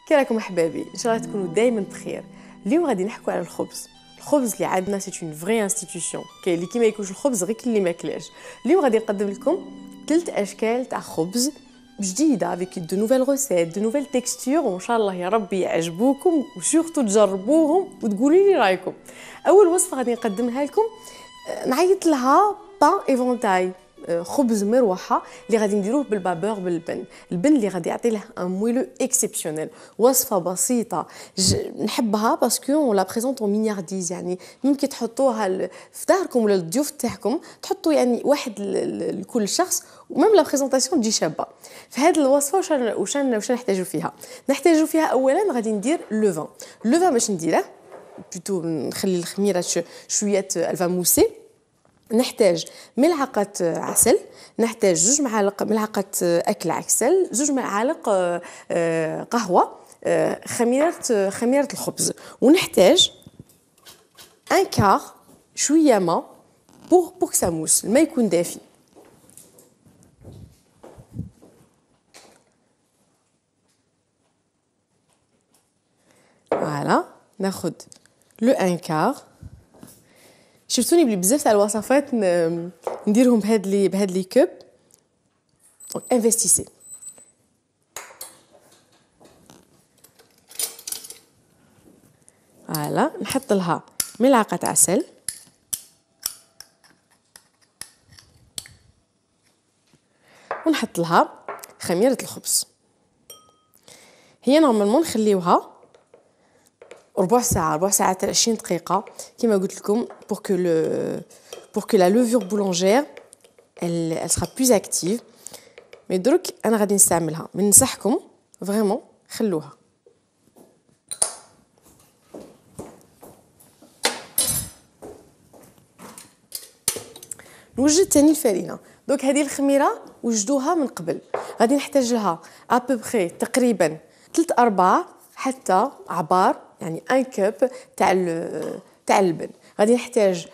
كي راكم احبابي؟ ان شاء الله تكونوا دائما بخير. اليوم غادي نحكوا على الخبز. الخبز اللي عندنا سي اون فري انستيتيوشن، كاين اللي كيما ياكلش الخبز غير اللي ما كلاش. اليوم غادي نقدم لكم 3 اشكال تاع خبز جديده افيك دو نوفيل روسيت دو نوفيل تيكستور، وان شاء الله يا ربي يعجبوكم وسورتو تجربوهم وتقولوا لي رايكم. اول وصفه غادي نقدمها لكم نعيط لها بان ايفونتاي، خبز مروحه اللي غادي نديروه بالبابور باللبن. البن اللي غادي يعطي له ان مويلو اكسيبسيونيل. وصفه بسيطه نحبها باسكو اون لا بريزونط اون مينيارديز، يعني ممكن تحطوها في داركم ولا الضيوف تاعكم، تحطوا يعني واحد لكل شخص، وميم لا بريزونطاسيون تجي شابه. في هذه الوصفه واش نحتاجوا فيها؟ نحتاجوا فيها اولا غادي ندير لوفان. اللوفان باش نديره بلوتو نخلي الخميره شويه الفا موسي. نحتاج ملعقة عسل، نحتاج 2 ملعقة أكل عسل، 2 معالق قهوة، خميرة الخبز، ونحتاج 1/4 شوية ما بور ساموس، الماء يكون دافي. فوالا ناخد لو 1/4. شفتوني بلي بزاف تاع الوصفات نديرهم بهاد لي كوب، دونك انفستيسي. فوالا نحط لها ملعقة عسل، ونحط لها خميرة الخبز. هي نورمالمون نخليوها ربع ساعة 20 دقيقة كما قلت لكم pour que la levure boulangère elle sera plus active. مي دروك انا غادي نستعملها، من نصحكم فريمون خلوها. نوجد تاني الفرينه. دونك هذه الخميره وجدوها من قبل، غادي نحتاج لها ابوبخي تقريبا 3/4 حتى عبار، يعني 1 كوب تاع اللبن. غادي نحتاج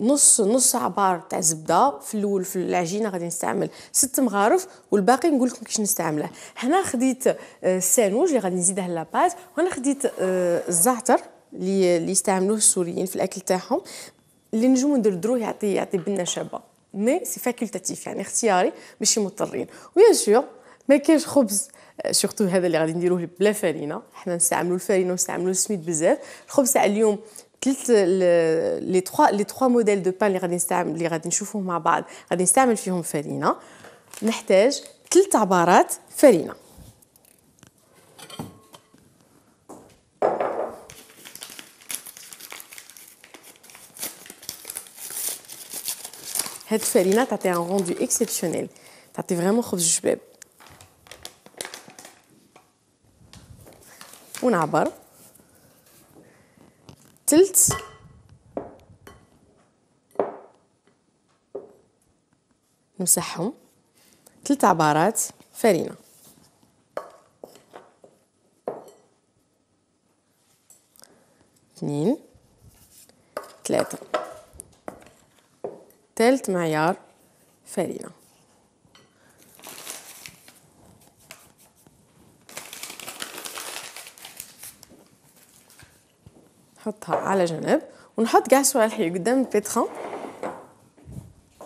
نص عبار تاع زبده. في الاول في العجينه غادي نستعمل 6 مغارف، والباقي نقول لكم كيفاش نستعمله. هنا خديت السانوج اللي غادي نزيده لاباز، وهنا خديت الزعتر اللي يستعملوه السوريين في الاكل تاعهم، اللي نجمو ندردروه يعطي بنه شابه. مي سي فاكولتاتيف، يعني اختياري، ماشي مضطرين. وبيان سور ما كاينش خبز سورتو هذا اللي غادي نديروه بلا فرينه، حنا نستعملوا الفرينه ونستعملوا السميد بزاف. الخبز تاع اليوم لي 3 موديل دو بان اللي غادي نشوفوهم مع بعض غادي نستعمل فيهم فرينه. نحتاج 3 عبارات فرينه. هاد الفرينه تعطي ان روندو اكسيبسيونيل، تعطي فريمون خبز شباب. ونعبر 3 نمسحهم 3 عبارات فرينه. اثنين 3 ثالث معيار فرينه. نحطها على جنب، ونحط كاع صوالحي قدام البيتران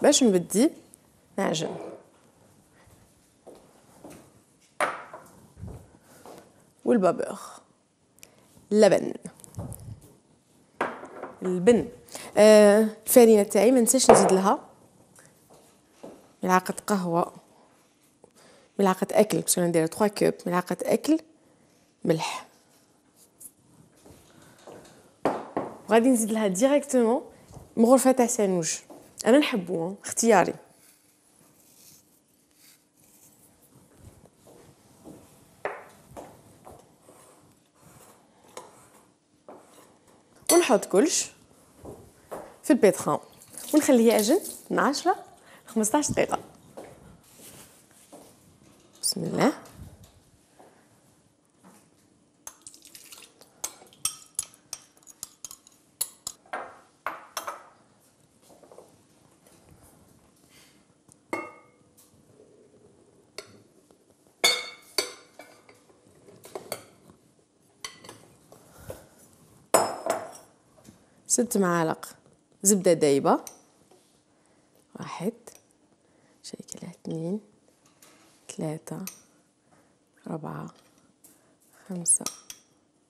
باش نبدي نعجن. والبابور، اللبن، البن، الفرينه تاعي ما ننساش نزيد لها ملعقه قهوه، ملعقه اكل باش ندير 3 كوب، ملعقه اكل ملح. وغادي نزيد لها ديريكتومون مغرفه تاع سانوج، انا نحبو اختياري. ونحط كلش في البيتران ونخليه يعجن من 10 ل 15 دقيقه. بسم الله. 6 معالق زبدة دايبة، 1 شيكلها 2 3 4 5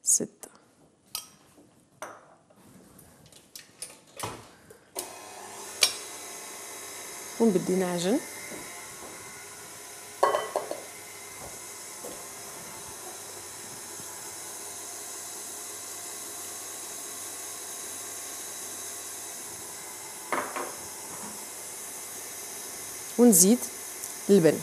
6. ونبدي نعجن. ونزيد اللبن.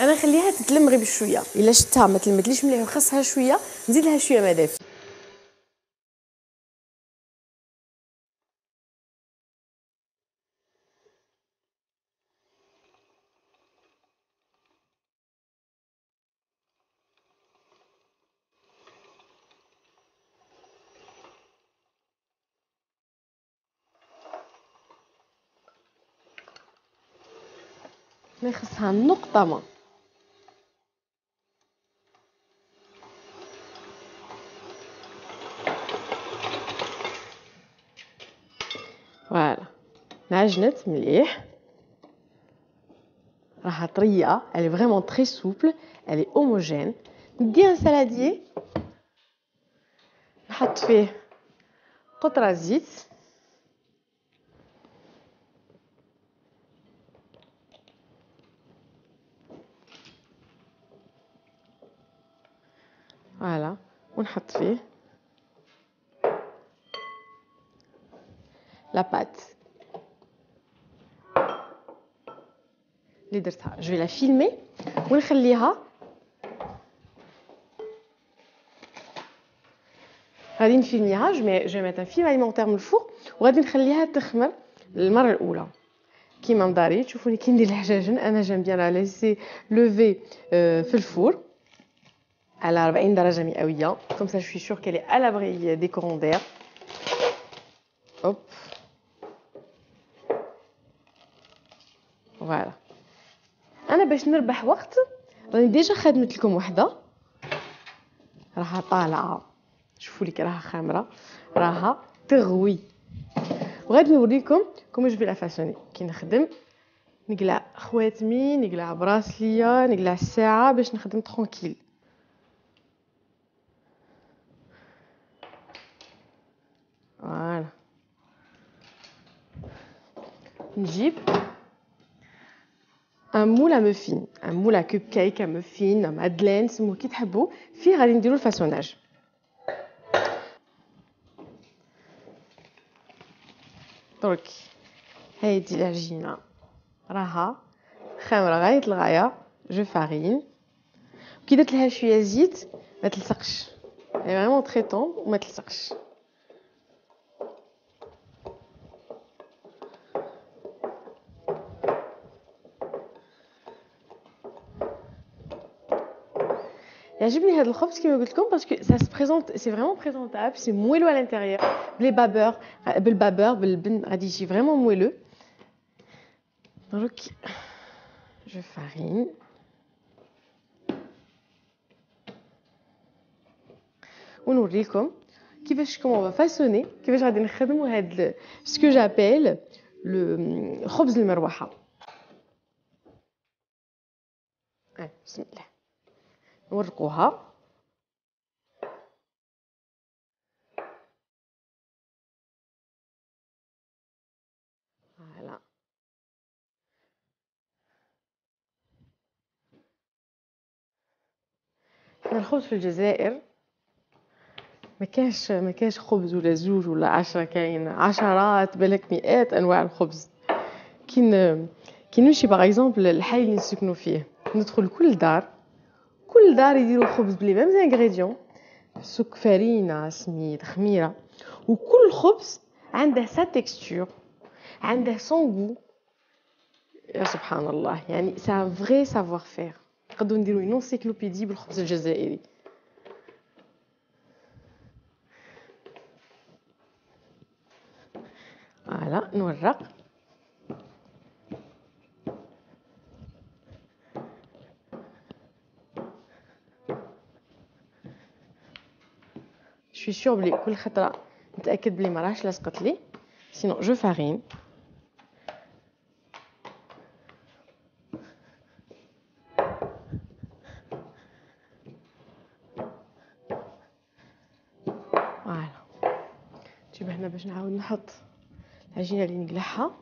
انا نخليها تتلم غير بشويه، الا شفتها ما تلمتليش مليح وخصها شويه نزيد لها شويه ما دافي. ما يخصها نقطه ما. فوالا نعجنت مليح، راها طريه، elle est vraiment très souple, elle est homogène. ندي ان سالادير نحط فيه قطره زيت، فوالا ونحط فيه لا بات اللي درتها. جو لا فيلمي ونخليها غادي نفيلميها. جو ميت ان فيلم اليمونتير من الفوق وغادي نخليها تخمر المره الاولى كيما مداري. تشوفوني كي ندير الحجاجن انا جيم بيان لا ليسي لوفي في الفور على 40 درجه مئويه كوم سا جو سوي سور كيلي على لابري دي كورون دير. اوب فوالا. انا باش نربح وقت راني ديجا خدمت لكم وحده راها طالعه، شوفوا لي راها خامره، راها تغوي. وغادي نوريكم كوم جو في لا فاسوني. كي نخدم نقلع خواتمي، نقلع براسليا، نقلع الساعه باش نخدم ترونكيل. فوالا نجيب ان مول ا مفين، ان مول ا كوب كيك، ا مفين، ا مادلين، سموه كي تحبوا. فيه غادي نديرو الفاسوناج. درك هايدي العجينه راها خامره غايه الغايه. جو فارين كي درت لها شويه زيت ما تلصقش، هي فريمون تري طون وما تلصقش. يعجبني هذا الخبز كما قلت لكم باسكو سا سي بريزونط، سي فريمون بريزونطابل، سي مويلو على الانتيريور بلي بابور، بالبابور بالبن غادي يجي فريمون مويلو. دونك جو فارين ونوريكم كيفاش كومون فاسوني، كيفاش غادي نخدموا هاد سكو جابيل لو خبز المروحه. بسم الله نورقوها. فوالا حنا الخبز في الجزائر ما كاش خبز ولا زوج ولا 10، كاين عشرات بالك مئات انواع الخبز. كي نمشي باغ اكزومبل الحي اللي نسكنوا فيه ندخل كل دار يديروا خبز بلي ميم انغريديون، سك، فرينه، سميد، خميره، وكل خبز عنده سا تكستور، عنده سون غو. يا سبحان الله، يعني سي ان فري سافوار فير. نقدروا نديروا اون انسيكلوبيدي بالخبز الجزائري. فوالا فوالا نورق. شوي سيغ بلي كل خطره نتاكد بلي ما راهش لصقت لي، سينو جو فارين. فوالا نجيب هنا باش نعاود نحط العجينه اللي نقلعها.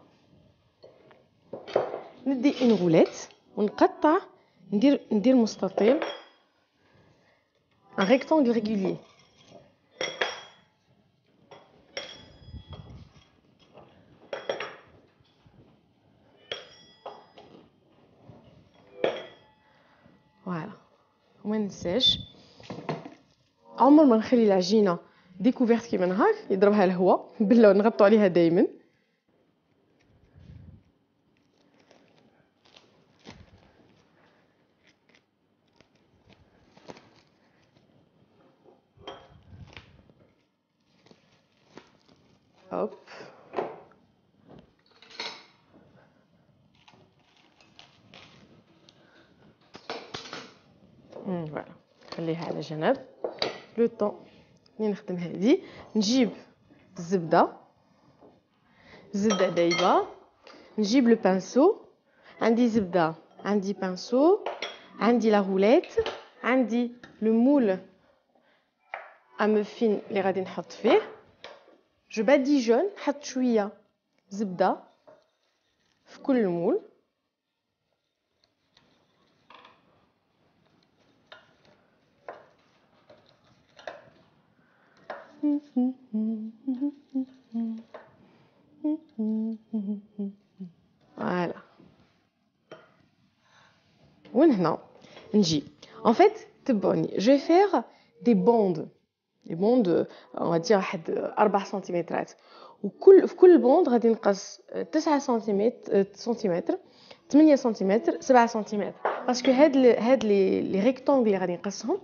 ندي اون غوليت ونقطع، ندير مستطيل، ان ريكتانغل ريغولير. فوالا وما ننساش عمر ما نخلي العجينه ديكوفيرت كيما هاك يضربها الهواء، بالله نغطوا عليها دائما. هوب فوالا خليها على جنب. لو طون اللي نخدم هذه نجيب الزبده دايبه، نجيب لو بانسو، عندي زبده، عندي بانسو، عندي لا غوليت، عندي لو مول اموفين اللي غادي نحط فيه. جو باديجون، نحط شويه زبده في كل مول. فوالا وين هنا نجي en fait تبعوني جو فيغ دي بوند، لي بوند on va dire واحد 4 سنتيمترات، وكل في كل بوند غادي نقص 9 سنتيمتر 8 سنتيمتر 7 سنتيمتر، باسكو هاد لي ريكتانغل اللي غادي نقصهم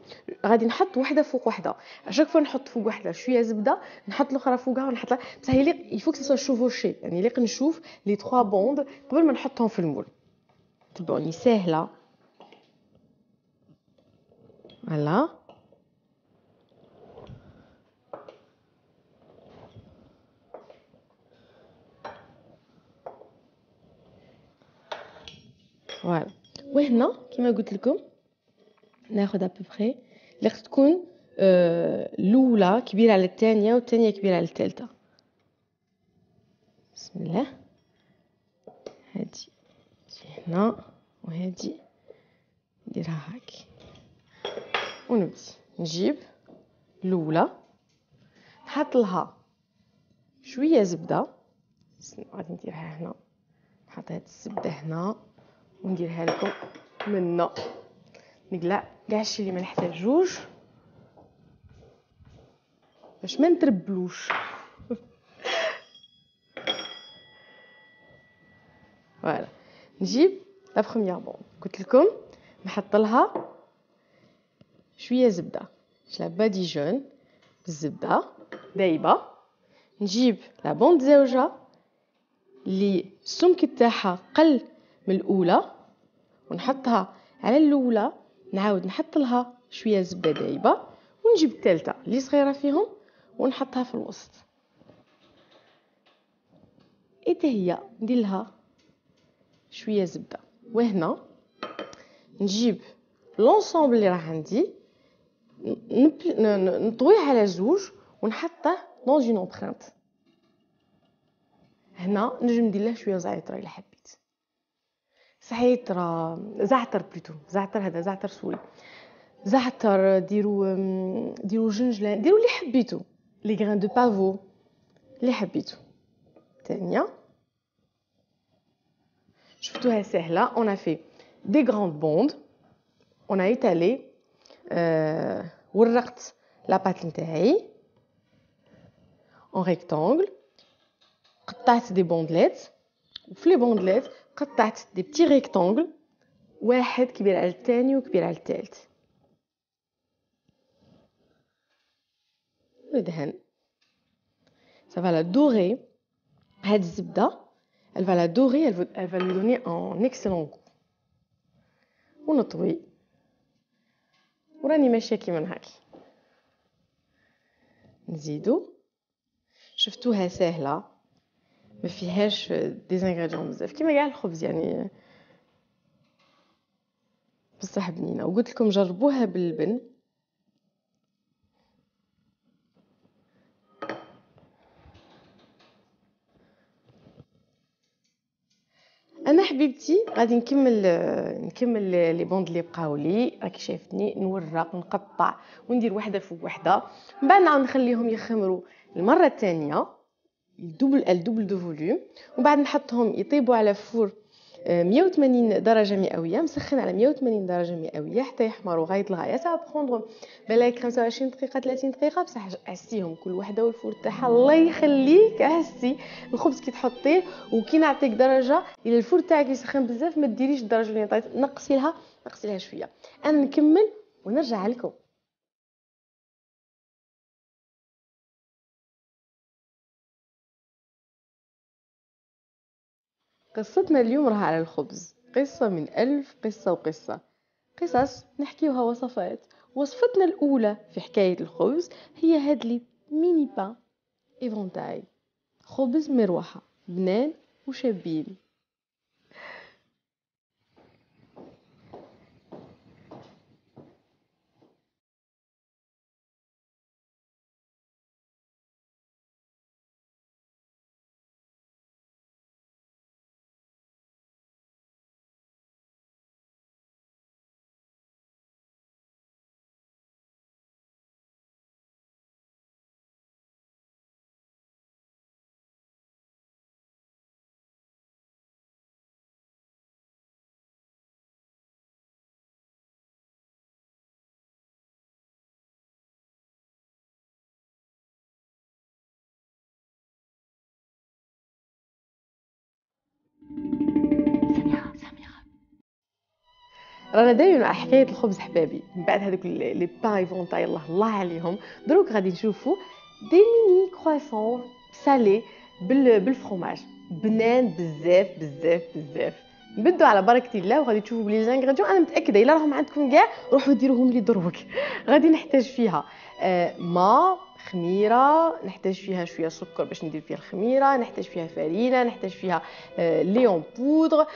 غادي نحط وحده فوق وحده. اشاك فوا نحط فوق وحده شويه زبده نحط الاخرى فوقها ونحط بصح هي يفوك سو شوفوشي، يعني ليق نشوف لي 3 بوند قبل ما نحطهم في المول. تبعوني ساهله. فوالا فوالا وهنا كما قلت لكم ناخذ ابوبري اللي خص تكون الاولى كبيره على الثانيه والثانيه كبيره على الثالثه. بسم الله. هادي هنا وهادي نديرها هاك ونبدي نجيب الاولى نحط لها شويه زبده. غادي نديرها هنا، نحط هاد الزبده هنا ونديرها لكم منا. نقلع كاع الشيء اللي ما نحتاجوش باش ما نتربلوش. فوالا نجيب لا بروميير بون قلت لكم نحط لها شويه زبده، لا باديجون بالزبده دايبه. نجيب لا بوند زوجه اللي السمك تاعها قل من الاولى ونحطها على الاولى، نعاود نحط لها شويه زبده دايبه، ونجيب الثالثه اللي صغيره فيهم ونحطها في الوسط. ايتا هي ندير لها شويه زبده. وهنا نجيب لونسومبل اللي راه عندي نطويه على زوج ونحطه دون اون امبرانت. هنا نجم ندير له شويه زعتر الا حبيت، زعتر بلوتو، زعتر هذا زعتر سوري، زعتر ديروا جنجلان، ديروا اللي حبيتو، لي غران دو بافو اللي حبيتو. ثانيه شفتوها سهله. اون افي دي غراند بوند، اون ايتالي ورقت لاباط نتاعي اون ريكتانغل، قطعت دي بوندليت، وفي لي بوندليت قطعت دي بتي ريكتانغل، واحد كبير على الثاني وكبير على الثالث. ندهن صافا لا دوغي هاد الزبده elle va la dorer elle va lui donner un excellent goût ونطوي وراني ماشيه كيما هاكي نزيدو شفتوها سهله ما فيهاش دي زانغريديون بزاف كيما كاع الخبز يعني بصح بنينه وقلت لكم جربوها باللبن انا حبيبتي غادي نكمل لي بوند اللي بقاو لي راكي شايفتني نورق نقطع وندير وحده فوق وحده من بعد نعاود نخليهم يخمروا المره الثانيه الدوبل دو فوليوم ومن بعد نحطهم يطيبوا على فور 180 درجه مئويه مسخن على 180 درجه مئويه حتى يحمروا غايه الغايه سا بروندر بالك 25 دقيقه 30 دقيقه بصح عسيهم كل وحده والفور تاعها الله يخليك عسي الخبز كي تحطيه وكي نعطيك درجه الى الفور تاعك يسخن بزاف ما ديريش الدرجه اللي عطيت نقصي لها شويه انا نكمل ونرجع لكم قصتنا اليوم راها على الخبز قصة من ألف قصة وقصة قصص نحكيوها وصفات وصفتنا الأولى في حكاية الخبز هي هاد لي ميني بان إيفونتاي خبز مروحة بنان وشابين رانا دايما على حكايه الخبز حبابي من بعد هذوك لي بان ايفونتاي الله عليهم دروك غادي نشوفوا دي ميني كرواسون سالي بالفرomاج بنان بزاف بزاف بزاف نبدو على بركه الله وغادي تشوفوا بلي زانغريديون انا متاكده الا راهم عندكم كاع روحوا ديروهم لي دروك غادي نحتاج فيها ما خميره نحتاج فيها شويه سكر باش ندير فيها الخميره نحتاج فيها فرينه نحتاج فيها ليون بودر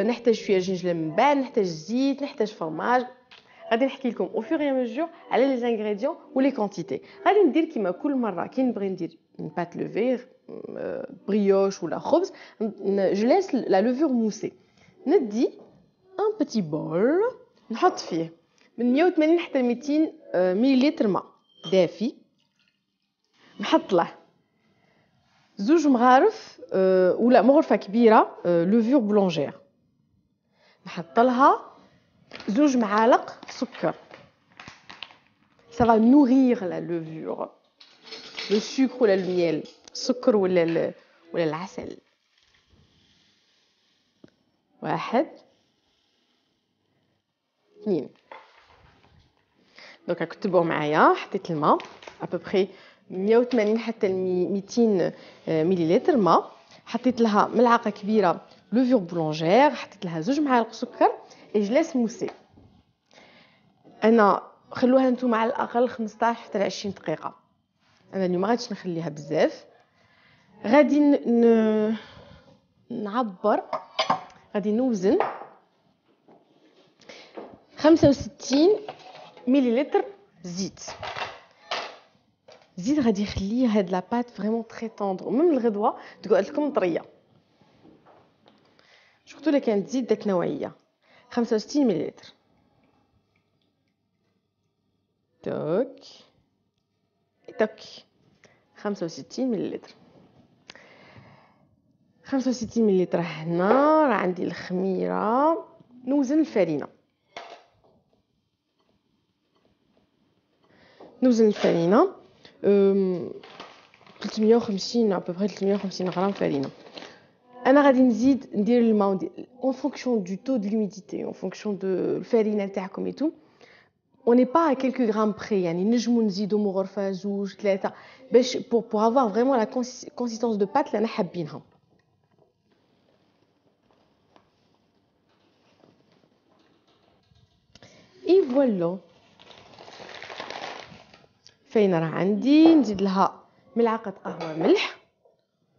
نحتاج فيها جنجله من بعد نحتاج زيت نحتاج فرماج غادي نحكي لكم او فور اي ميجور على لي زانغريديون ولي كونتيتي غادي ندير كيما كل مره كي نبغي ندير بات لوفير بريوش ولا خبز جو لاس لا لوفور موسي ندي ان بيتي بول نحط فيه من 180 حتى 200 مليلتر ماء دافي نحط له زوج مغارف ولا مغرفه كبيره لوفور بولونجير نحط لها زوج معالق سكر ça va nourrir la levure le sucre ولا الميل السكر ولا العسل واحد اثنين دونك كتبوا معايا حطيت الماء ابوبري 180 حتى 200 مليلتر ماء حطيت لها ملعقه كبيره لوفور بولونجير حطيت لها زوج معالق سكر اجلاس موسي انا خلوها نتوما على الاقل 15 حتى 20 دقيقه انا اليوم ما غاديش نخليها بزاف غادي نعبر غادي نوزن 65 مليلتر زيت غادي يخلي هاد لا بات فريمون تري طوندر ومن الغدوه تقعد لكم طريه شفتوا الا كانت زيت داك نوعيه 65 مليلتر توك 65 مليلتر 65 مليلتر هنا راه عندي الخميره نوزن الفرينه 350 ابوبري 350 غرام فرينه انا غادي نزيد ندير الماء اون فونكسيون دو تو دو لوميديتي اون فونكسيون دو الفرينه تاعكم ايتو on n'est pas à quelques grammes près يعني نجمو نزيدو مغرفه زوج ثلاثه باش pour avoir vraiment la consistance de pâte اللي انا حابينها فوالا الفرينه راه عندي. نزيد لها ملعقه قهوه ملح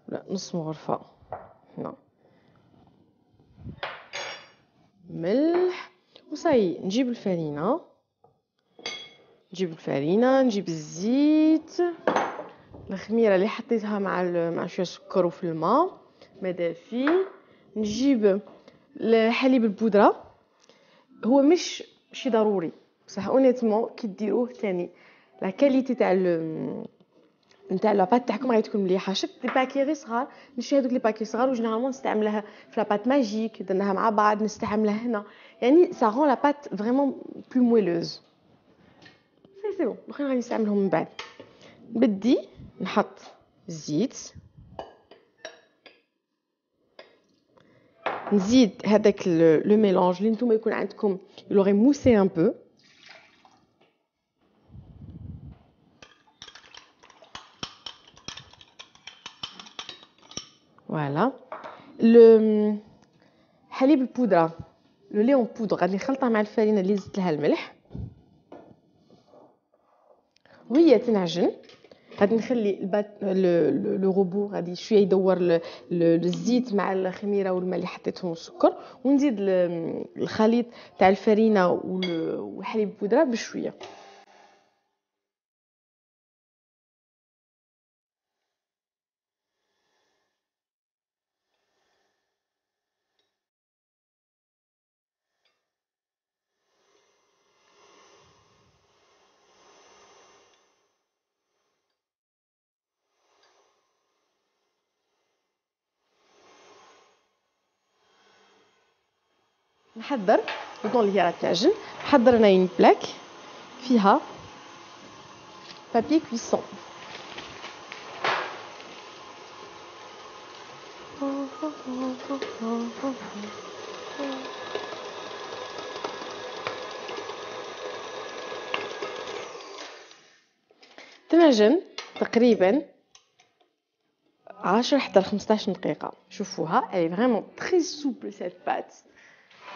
ولا نص مغرفه هنا ملح وصاي. نجيب الفرينه نجيب الزيت، الخميره اللي حطيتها مع شويه سكر وفي الماء ما دافي. نجيب الحليب البودره، هو مش شي ضروري بصح اونيتمون كي ديروه ثاني لا كاليتي نتاع لاباط تاعكم غادي تكون مليحه. شفت لي باكي غير صغار، نشري هذوك لي باكي صغار وجينيرالمون نستعملها في لاباط ماجيك، درناها مع بعض نستعملها هنا، يعني سا غون لاباط فريمون بلو مويلوز. سي بون الاخرين غادي نستعملهم من بعد. بدي نحط الزيت، نزيد هذاك لو ميلونج اللي نتوما يكون عندكم يلوغي موسي ان بو. فوالا حليب البودره لو لي اون بودر غادي نخلطها مع الفرينه اللي زدت لها الملح وهي تنعجن. غادي نخلي لو روبو غادي شويه يدور الزيت مع الخميره والماء اللي حطيتهم والسكر، ونزيد الخليط تاع الفرينه والحليب البودره بشويه. نحضر البطون اللي هي راه تعجن. نحضر انا اون بلاك فيها بابي كويسون، تنعجن تقريبا 10 حتى 15 دقيقه. شوفوها الي فريمون تري سوبل سيت بات،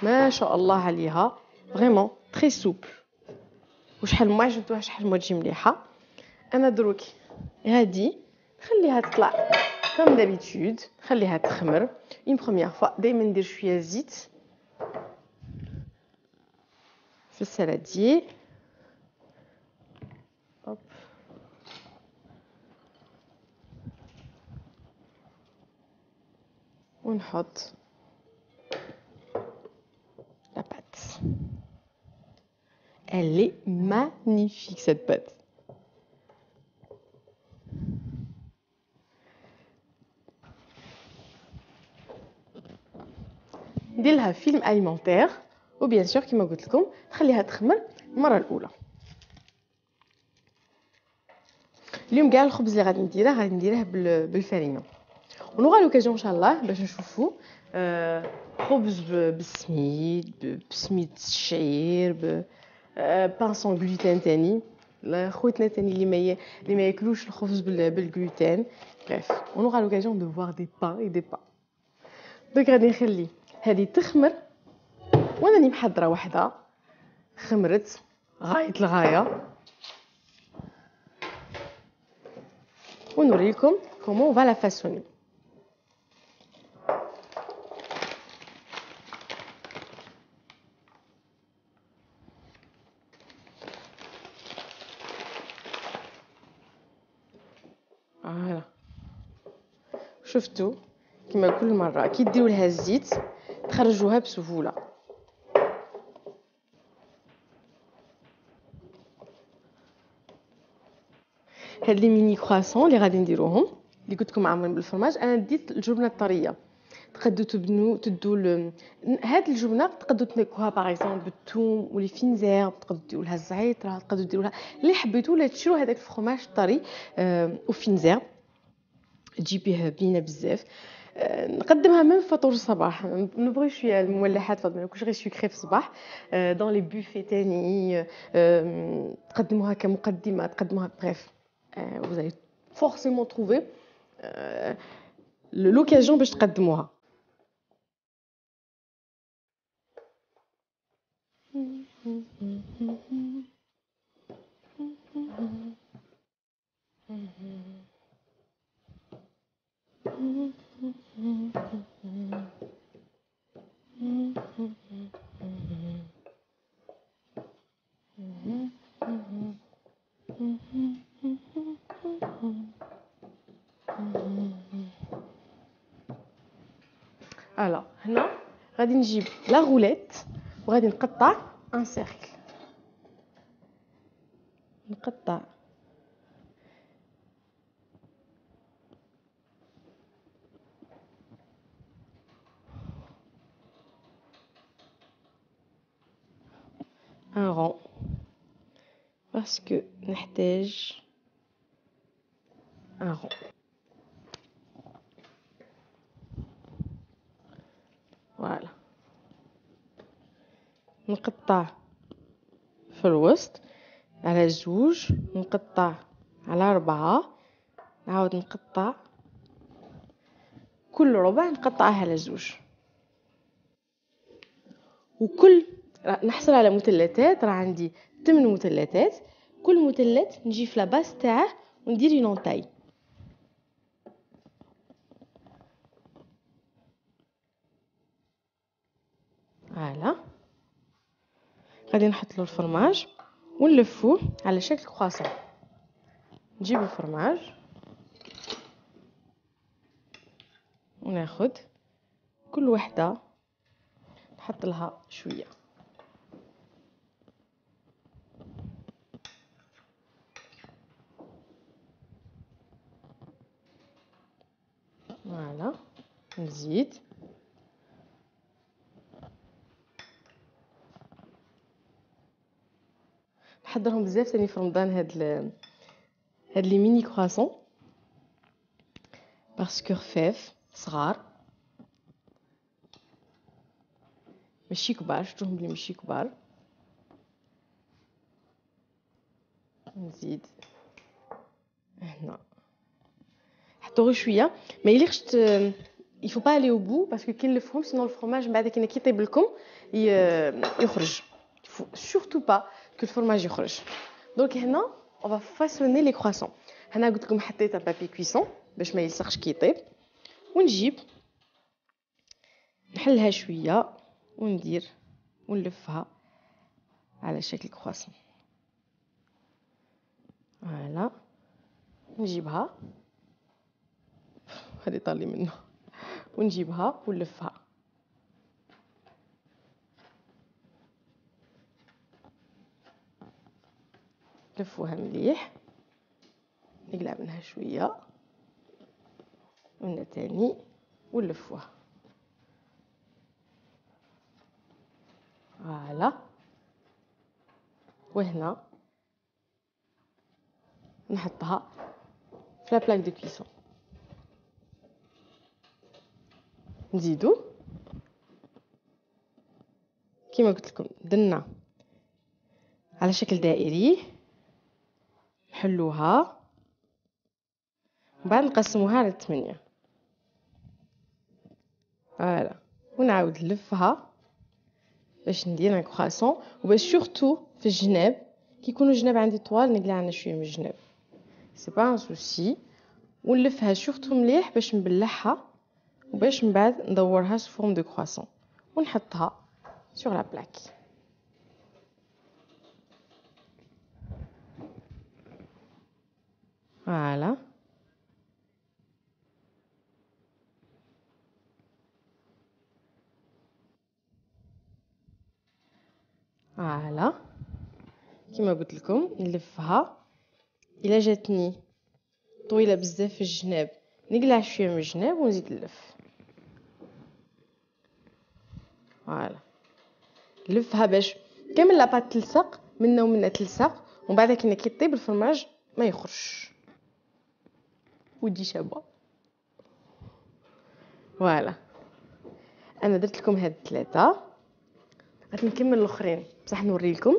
ما شاء الله عليها فريمون تري سوبل. وشحال ما عجبتوها شحال ما تجي مليحه. انا دروك هادي نخليها تطلع كوم دابيتود، نخليها تخمر اون بروميير فوا. دائما ندير شويه زيت في السلادير هوب ونحط la pâte. Elle est magnifique cette pâte. ندير لها فيلم اليمونتير وبيان سور كيما قلت لكم نخليها تخمر المره الاولى. اليوم كاع الخبز اللي غادي نديره بالفرينه، ونوغا لوكازيون ان شاء الله باش نشوفوا خبز بسميد الشعير بان سون غلوتين تاني خوتنا تاني اللي ما ياكلوش الخبز بالغلوتين. بريف ونوغا لوكازيون دو فوار دي بان اي دي بان. دونك غادي نخلي هذه تخمر وانا راني محضره وحده خمرت غايه الغايه، ونوريكم كومون فا لا فاسوني. فوالا شفتوا كما كل مره كي ديروا لها الزيت تخرجوها بسهوله. هاد لي ميني كرواسون اللي غادي نديروهم اللي قلت لكم معمرين بالفرماج، انا ديت الجبنه الطريه. تقدروا تدوا هاد الجبنه تقدروا تنكوها باغ اكزومبل بالثوم ولي فينزير، تقدروا ديروا لها الزعتر، تقدروا ديروا لها اللي حبيتوا، ولا تشروا هذاك الفرماج الطري وفينزير تجي به بنينه بزاف. نقدمها من فطور الصباح، نبغي شويه المملحات فضل ما ناكلش غير سكري في الصباح. دون لي بوفي تاني تقدموها كمقدمه، تقدموها بريف. vous allez forcément trouver l'occasion باش تقدموها. الو هنا غادي نجيب لا غوليت وغادي نقطع ان سيركل، نقطع ان rond باسكو نحتاج ان rond. فوالا نقطع في الوسط على زوج، نقطع على 4، نعاود نقطع كل ربع نقطعها على زوج، وكل نحصل على مثلثات. راه عندي 8 مثلثات، كل مثلث نجي في لاباس تاعه وندير ينونطاي. فوالا غادي نحط له الفرماج ونلفوه على شكل كرواسون. نجيب الفرماج وناخد كل وحده نحط لها شويه. فوالا نزيد نحضرهم بزاف ثاني في رمضان هاد لي ميني كرواسون باسكو خفاف صغار ماشي كبار، شفتوهم بلي ماشي كبار. نزيد هنا حطو غير شويه، ما يليقش il faut pas aller au bout باسكو كي نلفهم سينو الفرماج من بعد كي يطيب لكم يخرج. il faut surtout pas que الفرماج يخرج. دونك هنا on va façonner les croissants. هنا قلت لكم حطيت بابي كويسون باش ما يلصقش كي يطيب، ونجيب نحلها شويه وندير ونلفها على شكل كرواسون. فوالا نجيبها هذه طالي منه ونجيبها ونلفها. لفوها مليح، نقلع منها شويه ومن تاني ونلفوها. فوالا وهنا نحطها في لا بلاك دو كويسون. نزيدو كيما قلت لكم درنا على شكل دائري، نحلوها بعد نقسموها على 8. فوالا ونعاود نلفها باش ندير ان كرواسون، وباش سورتو في الجناب كي يكونوا الجناب عندي طوال نقلع انا شويه من الجناب سي با ان سوسي، ونلفها سورتو مليح باش نبلعها وباش من بعد ندورها سو فورم دو كرواسون ونحطها sur la plaque. Voilà. فوالا كيما قلت لكم نلفها الا جاتني طويله بزاف في الجناب نقلع شويه من الجناب ونزيد نلف. فوالا نلفها باش كامل لاباط تلصق منا ومنا تلصق، ومن بعد كي يطيب الفرماج ما يخرجش ودي شابه. فوالا انا درت لكم هاد 3، غادي نكمل الاخرين بصح نوري لكم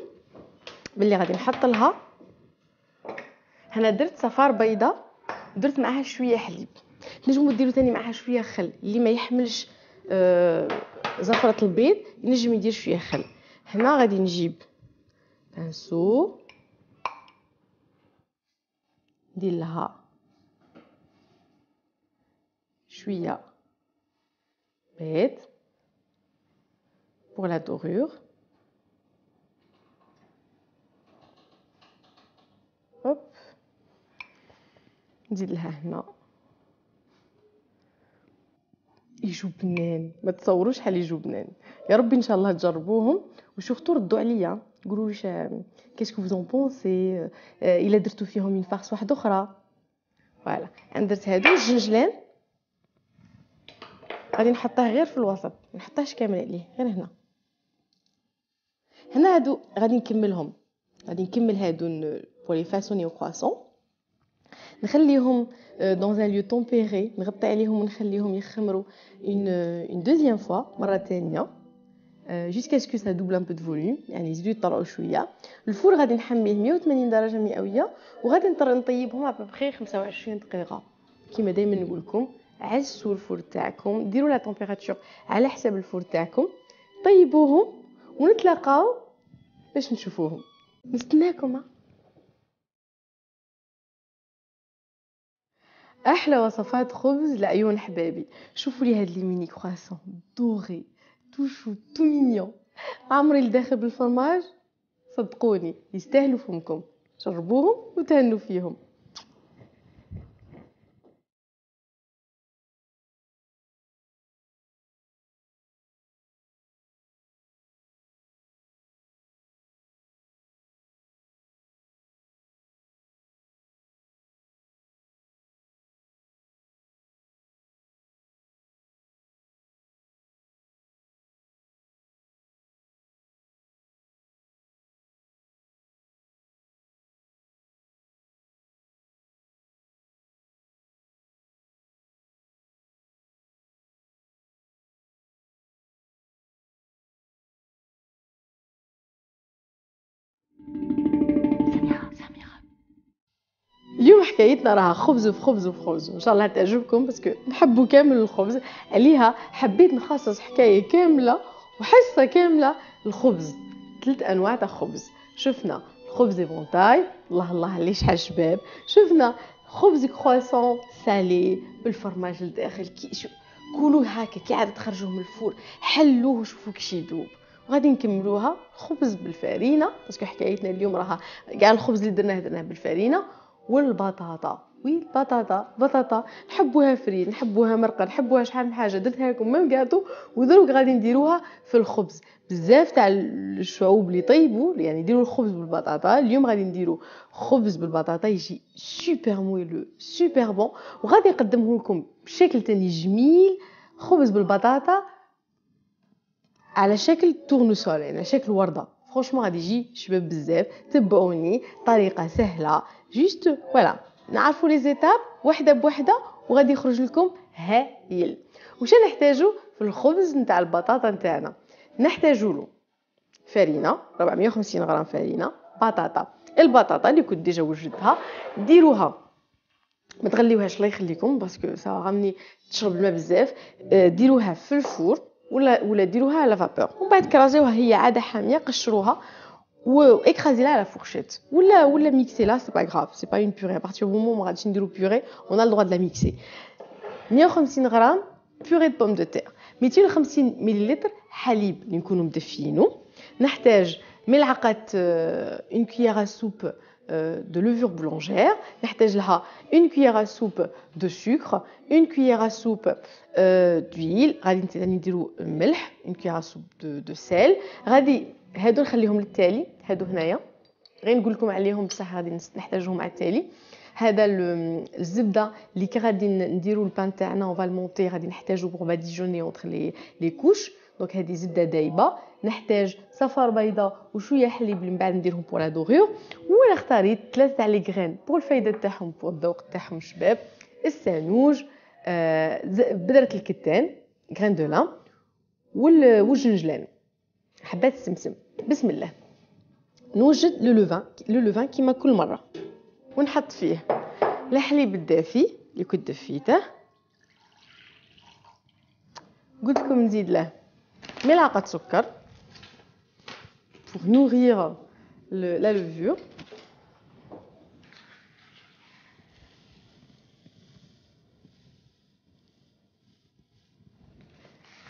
باللي غادي نحط لها. هنا درت صفار بيضه درت معها شويه حليب، نجموا ديروا تاني معها شويه خل، اللي ما يحملش زفره البيض ينجم يدير شويه خل. هنا غادي نجيب بانسو ندير لها شويه بيض pour la dorure. هوب نزيد لها هنا يجوا بنان، ما تصوروش شحال يجوا بنان. يا ربي ان شاء الله تجربوهم وشوفتوا ردوا عليا قولوا واش كيسكو فوزون بونسي الا درتو فيهم من فارس واحده اخرى. فوالا انا درت هادو الجنجلان غادي نحطيه غير في الوسط، ما نحطهاش كامل عليه، غير هنا. هنا هادو غادي نكملهم، غادي نكمل هادو بور لي فاسوني او كرواسون، نخليهم dans un lieu tempéré، نغطي عليهم ونخليهم يخمروا une deuxième fois مره ثانيه jusqu'à ce que ça double un peu de volume، يعني يزيدوا يطلعوا شويه. الفور غادي نحميه 180 درجه مئويه وغادي نضطر نطيبهم على بخير 25 دقيقه. كيما دائما نقول لكم عسوا الفور تاعكم، ديروا لا تمبيراتور على حساب الفور تاعكم، طيبوهم ونتلاقاو باش نشوفوهم. نستناكم. احلى وصفات خبز لعيون حبابي. شوفوا لي هاد لي ميني كرواسون دوري تو شو تو مينيون، عمري اللي داخل بالفرماج، صدقوني يستاهلوا فمكم. جربوهم وتهنوا فيهم. اليوم حكايتنا راها خبز في خبز في خبز، ان شاء الله تعجبكم باسكو نحبوا كامل الخبز. عليها حبيت نخصص حكايه كامله وحصه كامله الخبز. 3 انواع تاع خبز. شفنا خبز فونتاي، الله الله عليه شحال شباب. شفنا خبز كرواسون سالي بالفرماج لداخل، كي كولوه هكا كي عاد تخرجوه من الفور، حلوه وشوفوا كيش يذوب. وغادي نكملوها خبز بالفارينه باسكو حكايتنا اليوم راها كاع الخبز اللي درناه بالفارينه. والبطاطا، وي بطاطا نحبوها فري، نحبوها مرقه، نحبوها شحال من حاجه. درتها لكم ميم غاتو ودروك غادي نديروها في الخبز. بزاف تاع الشعوب اللي طيبوا يعني يديروا الخبز بالبطاطا، اليوم غادي نديروا خبز بالبطاطا يجي سوبر مويلو سوبر بون. وغادي نقدمه لكم بشكل تاني جميل، خبز بالبطاطا على شكل تورنسول، يعني على شكل ورده. فرانشمون غادي يجي شباب بزاف. تبعوني، طريقه سهله جوست فوالا نعرفوا لي زيتاب وحده بوحده وغادي يخرج لكم هايل. واش نحتاجو في الخبز نتاع البطاطا نتاعنا؟ نحتاجو له فرينه 450 غرام فرينه، بطاطا، البطاطا اللي كنت ديجا وجدتها ديروها، ما تغليوهاش الله يخليكم باسكو سا غامني تشرب الماء بزاف. ديروها في الفور ولا ديروها على فابور، ومن بعد كرازيوها هي عاده حاميه، قشروها واكرازي لها على فورشيت ولا ميكسي لا، سي با غراف، سي با اون بوري. ابارتير دو مومون ما غاديش نديرو بوري، اون ا الدروا دو لا ميكسي. 150 غرام بوري دو بوم دو تير، 250 مليلتر حليب اللي نكونوا مدفيينو. نحتاج ملعقه اون كويير سوب de levure boulangère، نحتاج لها une cuillère à soupe de sucre، une cuillère à soupe d'huile، غادي نديرو ملح، une cuillère à soupe de sel. غادي هادو نخليهم للتالي، هادو هنايا غير نقول لكم عليهم بصح غادي نحتاجهم على التالي. هذا الزبده اللي كي غادي نديرو البان تاعنا اون فالمونتي، غادي نحتاجو بور باديجوني اونتر لي كوش. دونك هذه زبده دايبه. نحتاج صفار بيضاء وشويه حليب من بعد نديرهم بور لا دورور. وانا اختاريت 3 تاع لي غرين بور الفايده تاعهم بور الذوق تاعهم شباب، السانوج، بذره الكتان غرين دو لان، والجنجلان، حبات السمسم. بسم الله. نوجد لو لوفان كيما كل مره ونحط فيه الحليب الدافي اللي كنت دفيته. قلت لكم نزيد له ملعقه سكر pour nourrir la levure.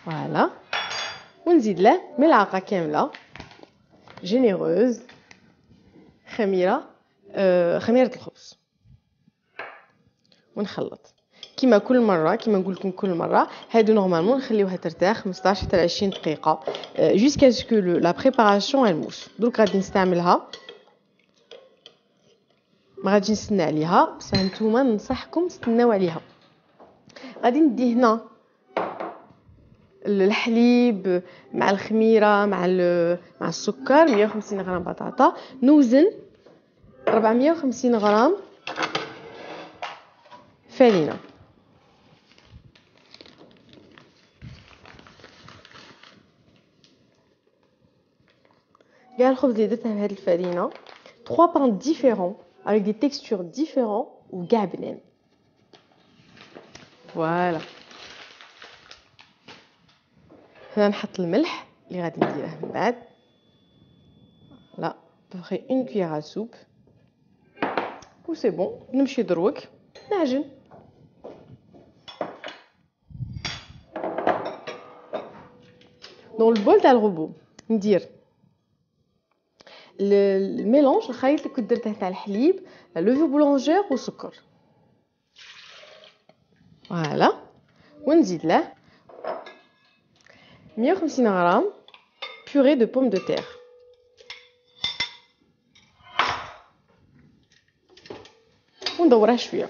Voilà. ونزيد له ملعقه كامله جينيروز خميره الخبز ونخلط كيما كل مره كيما نقول لكم كل مره. هادو نورمالمون نخليوها ترتاح 15 حتى 20 دقيقه جوسكا سكو لا بريباراسيون الموس. دروك غادي نستعملها ما غاديش نستنى عليها بصح نتوما ننصحكم تستناو عليها. غادي ندي هنا الحليب مع الخميره مع السكر 150 غرام بطاطا. نوزن 450 غرام فرينه. كاع الخبز اللي درتها بهاد الفرينه 3 بان ديفيرون avec des textures différents وكاع بنان. فوالا هنا نحط الملح اللي غادي نديره من بعد. لا بغي اون كويير سوب و سي بون. نمشي دروك نعجن. دون البول تاع الغبو ندير الميلونج الخليط اللي كنت درته تاع الحليب لا لوفور بولونجير والسكر. فوالا ونزيد له 150 غرام بوري دو بوم دو تير. وندورها شويه.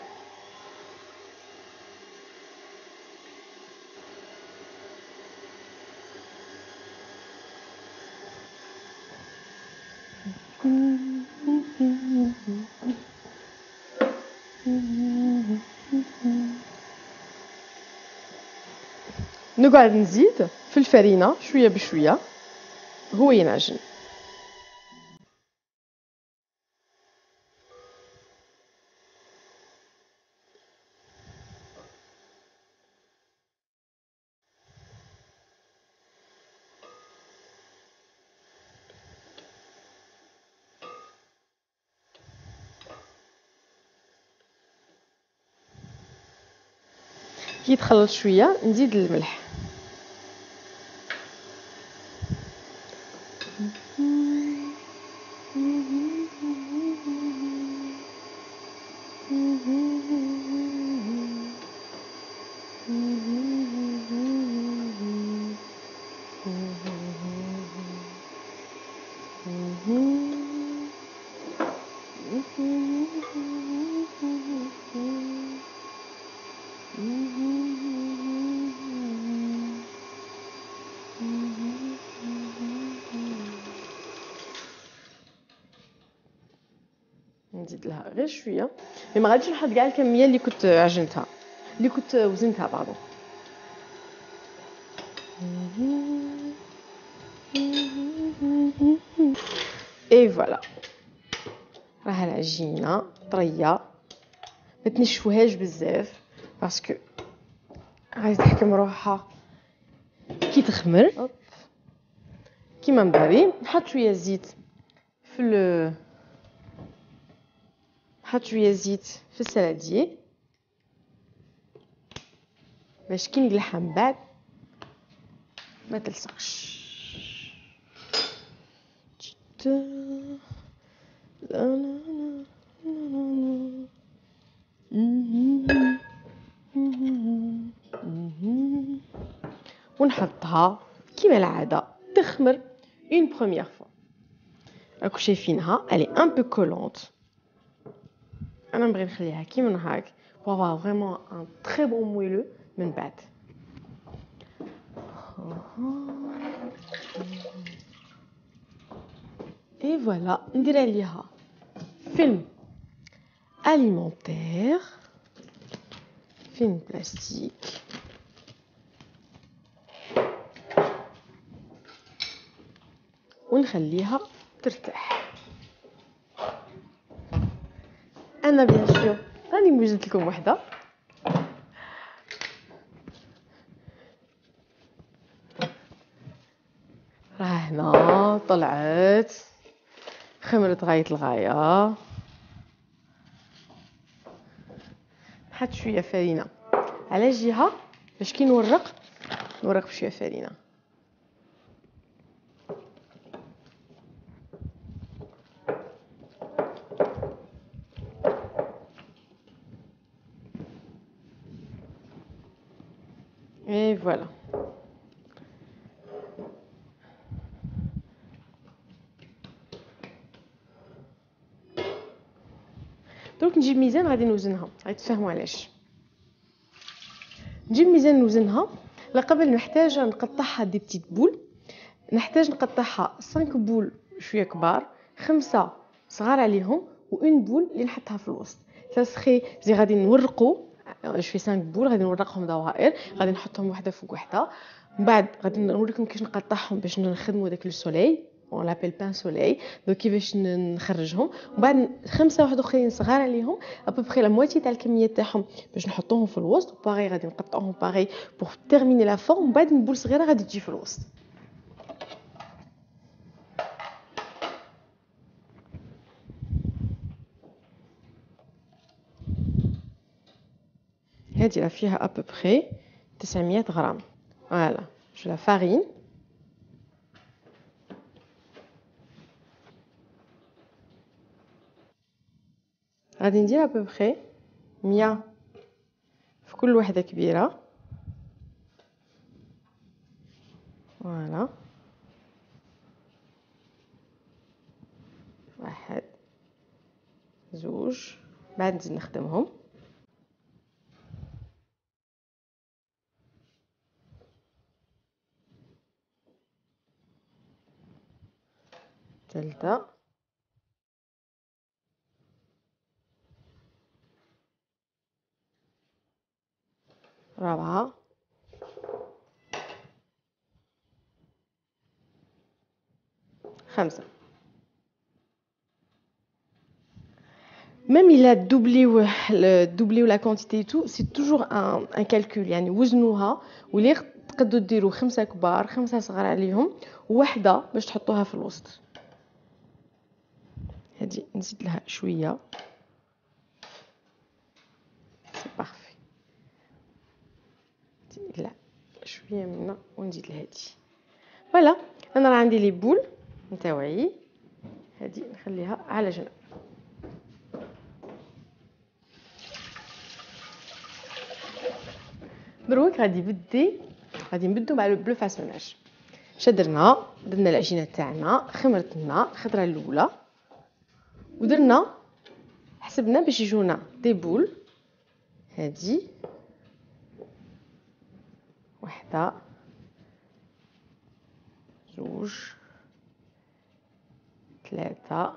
نقعد نزيد في الفرينه شويه بشويه هو ينعجن. كي يتخلط شويه نزيد الملح. نزيد لها غير شويه مي ما غاديش نحط كاع الكميه اللي كنت عجنتها اللي كنت وزنتها باردون. اي فوالا راه العجينه طريه ما تنشفوهاش بزاف باسكو غادي تحكم روحها كي تخمر. كيما مباري نحط شويه زيت في نحط شويه زيت في السلاديي باش كي نقلعها من بعد ما تلصقش. ونحطها كيما العاده تخمر اون بروميير فوا. راكو شايفينها الي ان بو كولونت. انا نبغي نخليها كيما هاك pour avoir vraiment un très bon moelleux من بعد. et voilà ندير عليها فيلم alimentaire فيلم بلاستيك ونخليها ترتاح. انا بيان سور راني موجدت لكم وحده. راه هنا طلعت خمرت غاية الغاية. نحط شوية فرينة على جهة باش كي نورق بشوية فرينة. اي فوالا. دروك نجيب ميزان غادي نوزنها، غادي تفهموا علاش. نجيب ميزان نوزنها. لا قبل نحتاج نقطعها دي بتيت بول، نحتاج نقطعها 5 بول شويه كبار، 5 صغار عليهم، و1 بول اللي نحطها في الوسط. سا سخي زي غادي نورقوا شويه 5 بول، غادي نورقهم دوائر، غادي نحطهم وحده فوق وحده. من بعد غادي نوريكم كيفاش نقطعهم باش نخدموا داك السوليي، اون لابيل بان سوليي. دونك كيفاش نخرجهم، ومن بعد 5 واحد اخرين صغار عليهم ابوبري لا موتي تاع الكميه تاعهم باش نحطوهم في الوسط. باغي غادي نقطعوهم باغي بور تيرميني لا فورم. من بعد بول صغيره غادي تجي في الوسط. هذه راه فيها ابوبري 900 غرام. فوالا جو لا فارين. غادي ندير ابوبري 100 في كل وحده كبيره. فوالا 1 2. بعد نزيد نخدمهم. 3 4 5. Même il a doublé la quantité et tout, c'est toujours un calcul. يعني وزنوها ولي تقدروا ديروا 5 كبار 5 صغار عليهم وواحده باش تحطوها في الوسط. هذه نزيد لها شويه. سي بارفي. لا شويه منا ونزيد لهادي. فوالا انا راه عندي لي بول نتاوعي. هذه نخليها على جنب. دروك غادي نبدو مع البلو فاسوناج. درنا العجينه تاعنا، خمرتنا الخضره الاولى، ودرنا حسبنا باش يجونا دي بول. هذه واحده 2 3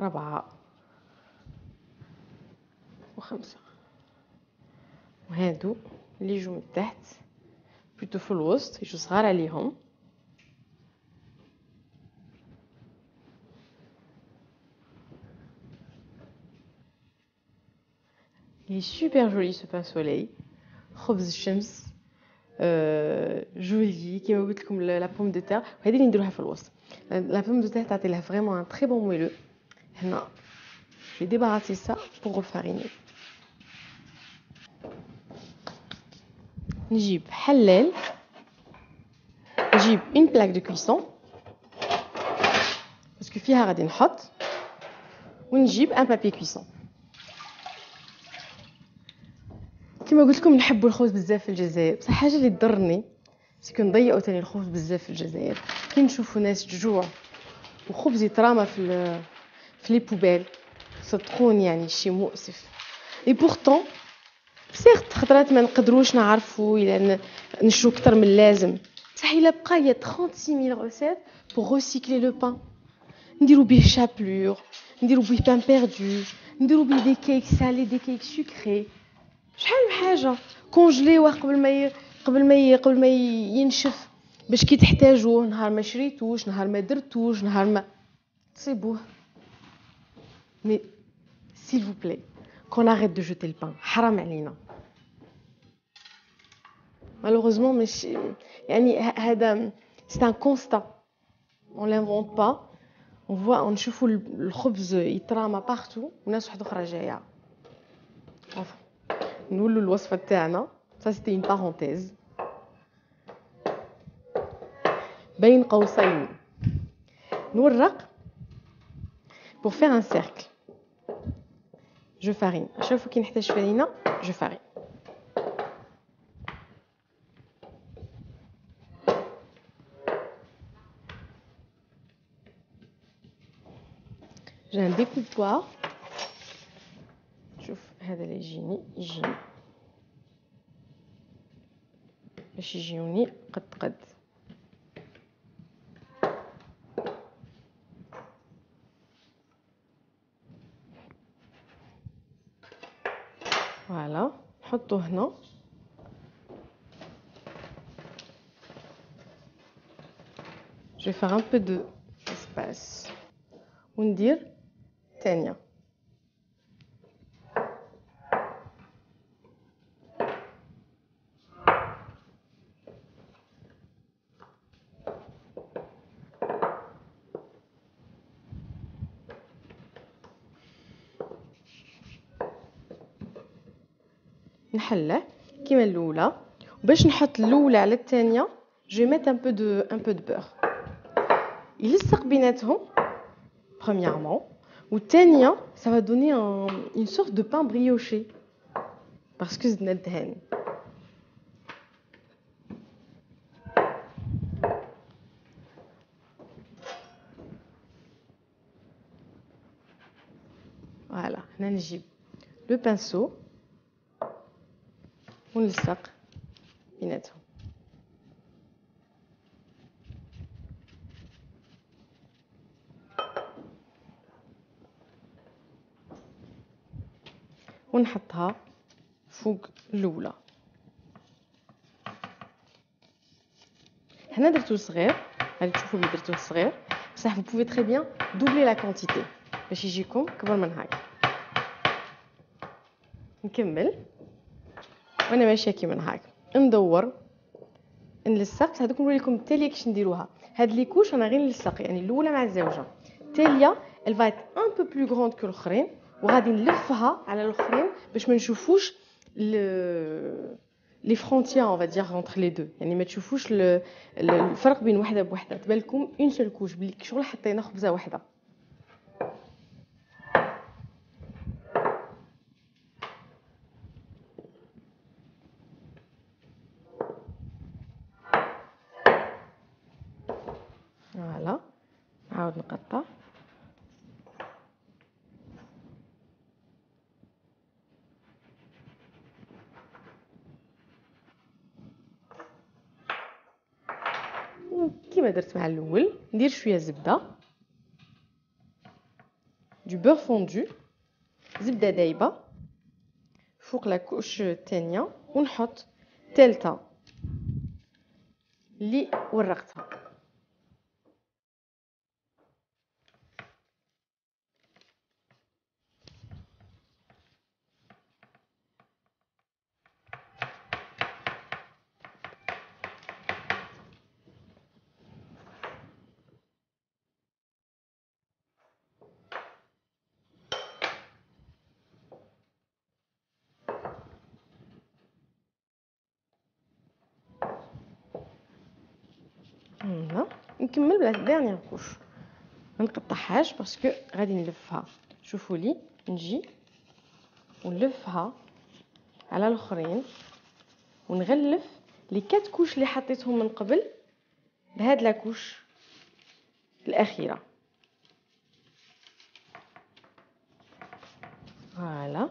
4 و5. وهادو اللي يجوا من تحت بلوتو في الوسط يجوا صغار عليهم. Il est super joli ce pain soleil. خبز الشمس جولي كيما قلت لكم. لا بوم دو تير وهذه اللي نديروها في الوسط. لا بوم دو تير تعطي لها فريمون ان تري بون مويلو. هنا je vais débarrasser ça pour refariner. نجيب حلال، نجيب une plaque de cuisson باسكو فيها غادي نحط، ونجيب ان بابي كويسون. كما قلت لكم نحبوا الخبز بزاف في الجزائر، بصح حاجه اللي تضرني سكو نضيعوا تاني الخبز بزاف في الجزائر. كي نشوفوا ناس تجوع وخبز يترامى في لي بوبيل صدقوني يعني شي مؤسف. اي بورتون سيرت خطرات ما نقدروش نعرفوا الا نشرو اكثر من اللازم، بصح الا بقى يا 36000 ريسيت pour recycler le pain. نديرو بيه شابلور، نديرو بيه بان بيردو، نديرو بيه دي كيك سالي دي كيك سكري. شحال من حاجه كونجليوه قبل ما ينشف باش كي تحتاجوه نهار ما شريتوش نهار ما درتوش نهار ما تصيبوه. مي s'il vous plaît qu'on arrête de jeter le pain. حرام علينا. malheureusement ماشي يعني هذا c'est un constat on l'invente pas on voit نشوفوا الخبز يترامى partout وناس واحده اخرى جايه enfin نقولوا الوصفه تاعنا ça c'était une parenthèse بين قوسين نورق pour faire un cercle je farine chaque fois كي نحتاج فرينه je farine j'ai un découpoir شوف هذا اللي يجيني باش يجيوني قد فوالا نحطو هنا je vais faire un peu d'espace وندير تانية نحله كيما الاولى وباش نحط الاولى على الثانيه جو ميت ان بو دو بور يلصق بيناتهم premièrement والثانيه ça va donner une sorte de pain brioché parce que زدنا الدهن فوالا هنا نجيب لو بانسو ونلصق بيناتهم ونحطها فوق الاولى هنا درتو صغير غادي تشوفوا بلي درتوه صغير بصح vous pouvez très bien doubler la quantité باش يجيكم كبر من هكا نكمل وانا ماشيه كيما هكا ندور نلصق هذوك نوري لكم التاليه كيفاش نديروها هاد لي كوش انا غير نلصق يعني الاولى مع الزوجه التاليه elle va être un peu plus grande que الاخرين وغادي نلفها على الاخرين باش ما نشوفوش لي فرونتيير on va dire entre les deux يعني ما تشوفوش الفرق بين وحده بوحده تبان لكم اون سول كوش بلي شغل حطينا خبزه واحده فوالا نعاود نقطع كيما درت مع الاول ندير شويه زبده دو بور فوندو زبده دايبه فوق لا كوش الثانيه ونحط ثالثه اللي ورقتها هنا نكمل بلا ديرنيير كوش ما نقطعهاش باسكو غادي نلفها شوفوا لي نجي ونلفها على الاخرين ونغلف لي 4 كوش اللي حطيتهم من قبل بهاد لا كوش الاخيره فوالا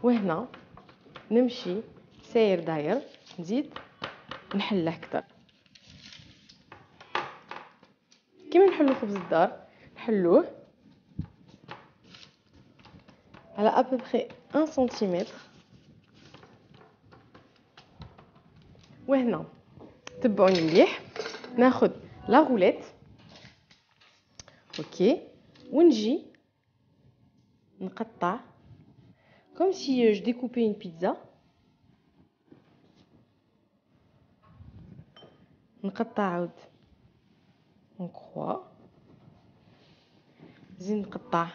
وهنا نمشي ساير داير نزيد نحله اكثر كيما نحلو خبز الدار نحلوه على ابوبخي 1 سنتيمتر وهنا تبعوني مليح ناخذ لا غوليت اوكي ونجي نقطع كوم سي جو ديكوبي اون بيتزا. نقطع عاود اون كروا، زين نقطع،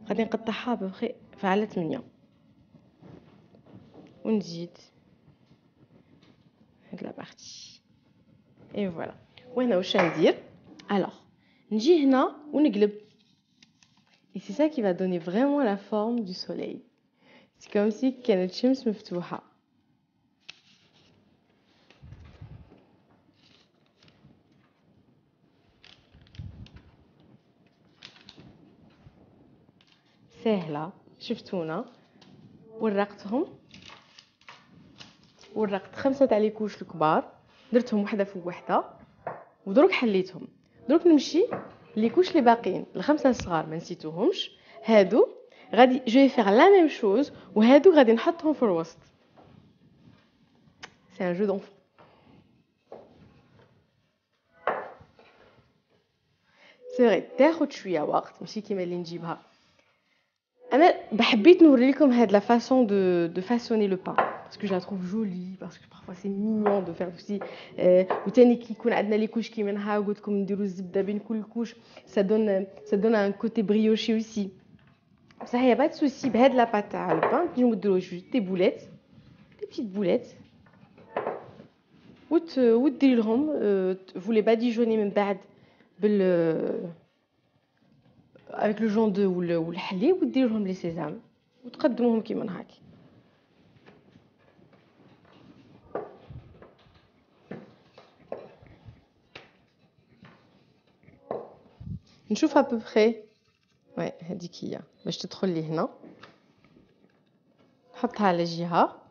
غادي نقطعها بخي على 8 ونزيد هاد لا بارتي اي فوالا. وهنا واش ندير؟ الوغ نجي هنا ونقلب، et c'est ça qui va donner vraiment la forme du soleil. C'est comme si كانت الشمس مفتوحة. سهلة، شفتونا ورقتهم، ورقت 5 تاع لي كوش الكبار، درتهم وحده فوق وحده ودروك حليتهم. دروك نمشي لي كوش لي باقيين ال5 الصغار ما نسيتوهمش، هادو غادي جو فيغ لا ميم شوز، وهادو غادي نحطهم في الوسط. سي ان جو دونفون. سي فري تاخد شويه وقت، ماشي كيما اللي نجيبها انا. بحبيت نوري لكم هاد لا فاسون دو فاسوني لو بان parce que je la trouve jolie, parce que parfois c'est mignon de faire aussi. وتاني كي يكون عندنا لي كوش كي منها قلت لكم نديروا الزبده بين كل كوش، ça donne un côté brioché aussi. بصح هي با سوسي بهاد لا بات تاع البان نجيو نديرو جوج دي بوليت، دي بيتيت بوليت، وديري لهم فولي باديجوني من بعد بال avec le jaune d'œuf والحليب، وديري لهم لي سيزام وتقدموهم كيما هاك. نشوف à peu près. وي هذيك هي باش تدخل لي هنا، نحطها على جهه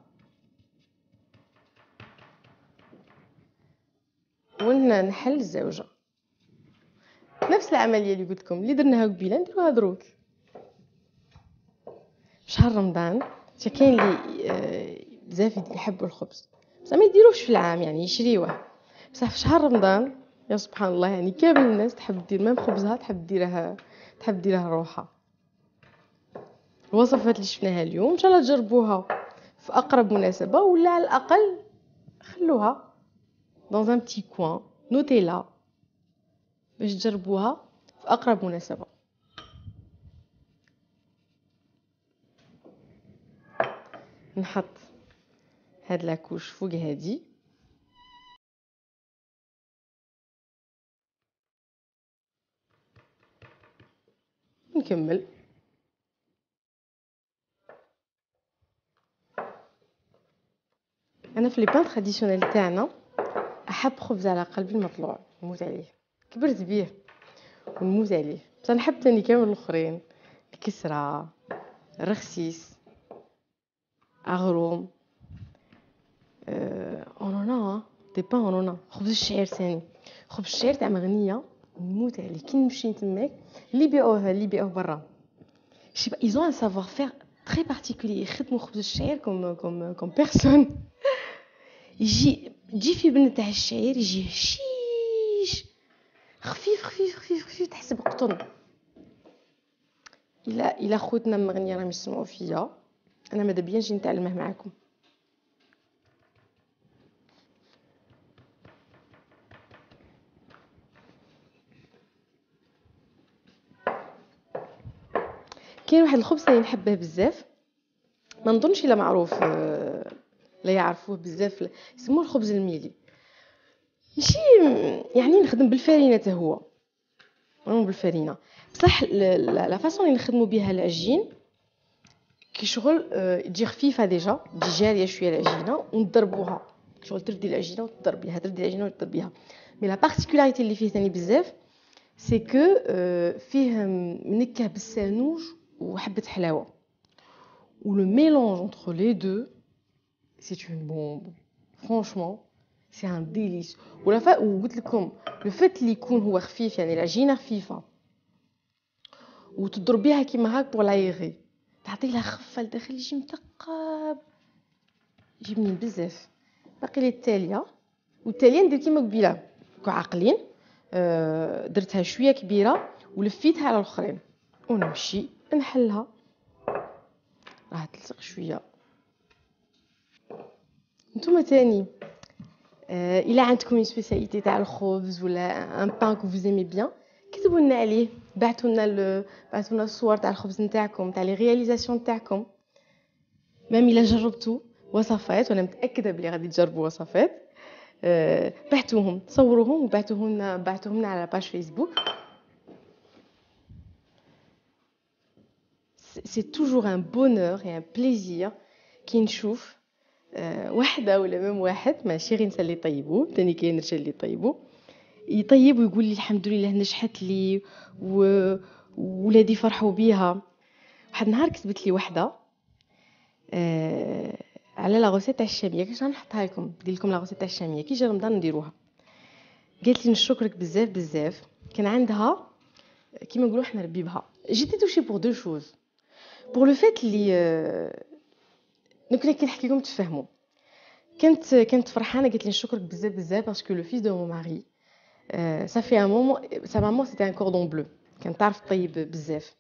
ونحل الزوجه. نفس العمليه اللي قلت لكم اللي درناها قبيله نديروها دروك. شهر رمضان كاين اللي بزاف يحبوا الخبز بصح ما يديروش في العام، يعني يشريوه، بصح في شهر رمضان يا سبحان الله يعني كامل الناس تحب دير ميم خبزها، تحب ديرها روحها. الوصفات اللي شفناها اليوم ان شاء الله تجربوها في اقرب مناسبه، ولا على الاقل خلوها dans un petit coin نوتيلا باش تجربوها في اقرب مناسبه. نحط هاد لاكوش فوق هادي، نكمل. انا في لي بان تراديسيونيل تاعنا احب خبز على قلبي المطلوع نموت عليه، كبرت بيه ونموت عليه، بصح نحب تاني كامل الاخرين، الكسره، الرخسيس، اغروم، اونونا دي بان اونونا، خبز الشعير ثاني، خبز الشعير تاع مغنيه نموت عليه. كي نمشي تماك اللي بيعوه برا، شي ils ont un savoir-faire très particulier، يخدموا خبز الشعير comme personne. يجي في بن تاع الشعير يجي هشيش خفيف خفيف خفيف خفيف تحسب قطن. الا خوتنا مغنيه راهم يسمعوا فيا، انا ماذا بيا نجي نتعلمه معاكم. كاين واحد الخبز اللي نحبه بزاف، ما نظنش الا معروف لا يعرفوه بزاف، يسموه الخبز الميلي. ماشي يعني نخدم بالفارينه حتى هو، فريمون بالفارينه، بصح لا فاصون اللي نخدموا بها العجين كي شغل تجي خفيفه ديجا، تجي جاريه شويه العجينه ونضربوها، شغل تردي العجينه وتضربيها، تردي العجينه وتضربيها. مي لا بارتيكولاريتي اللي فيه ثاني بزاف سي كو فيه منكه بالسانوج وحبه حلاوه، و لو ميلونج انتر لي دو سي اون بومب. فرانشمون سي ان ديليس. وقلت لكم لو فات اللي يكون هو خفيف، يعني العجينه خفيفه وتضربيها كيما هاك بور لايغي، تعطي لها خفه لداخل يجي مثقب، يجي بنين بزاف. باقي لي التاليه، والتاليه ندير كيما قبيله كو عاقلين. درتها شويه كبيره ولفيتها على الاخرين ونمشي نحلها. راه تلصق شويه. نتوما تاني الى عندكم اون سبيسياليتي تاع الخبز ولا ان بان كو فوز ايمي بيان كتبوا لنا عليه، بعثوا لنا الصور تاع الخبز نتاعكم، تاع لي رياليزاسيون تاعكم. ميم الا جربتوا وصفات وانا متاكده بلي غادي تجربوا وصفات، بعثوهم، صوروهم وبعثوهم لنا على باج فيسبوك. سي توجور ان بونور اي ان بليزير كي نشوف وحده ولا ميم واحد ماشي غير نسى اللي طيبوه، ثاني كاين رجال اللي يطيب ويقول لي الحمد لله نجحت لي ولادي فرحوا بيها. واحد النهار كتبت لي وحده على لا غوسيت تاع الشاميه، كاش غنحطها لكم، ندير لكم لا غوسيت تاع الشاميه كي جا رمضان نديروها. قالت لي نشكرك بزاف بزاف، كان عندها كيما نقولوا حنا ربي بها. جيتي توشي بور دو شوز، بور لو فيت اللي نكون كي نحكي لكم تفهموا. كانت فرحانه، قالت لي نشكرك بزاف بزاف باسكو لو فيس دو مون ماري ça fait un moment sa maman c'était un cordon bleu، كان تعرف طيب بزاف.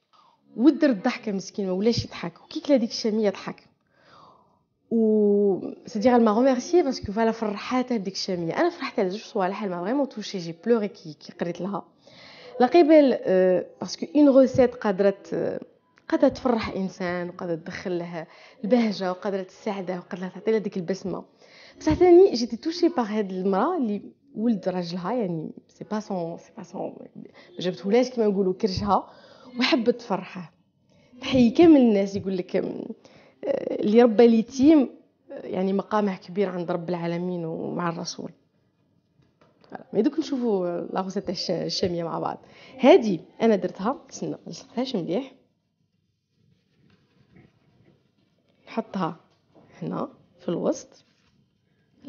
ودر الضحكه مسكين ما ولاش يضحك، وكي كلا ديك الشاميه ضحك و c'est-à-dire elle m'a remercié parce que voilà فرحاتها بديك الشاميه. انا فرحت على جوج صوالح، ما فريمون توشي، جي بلوري كي قريت لها لقبل باسكو اون روسيت قادره تفرح انسان، وقادره تدخل له البهجه، وقادره تساعده، وقادره تعطي له ديك البسمه. بصح ثاني جيتي توشي باغ هاد المراه اللي ولد راجلها، يعني سي با سون ما جابتهولاش كيما نقولوا كرشها، وحبت تفرحه. تحيي كامل الناس يقول لك اللي ربى اليتيم يعني مقامه كبير عند رب العالمين ومع الرسول. ما دوك نشوفوا لا غوسيت تاع الشاميه مع بعض. هادي انا درتها، استنى ما لصقتهاش مليح، نحطها هنا في الوسط،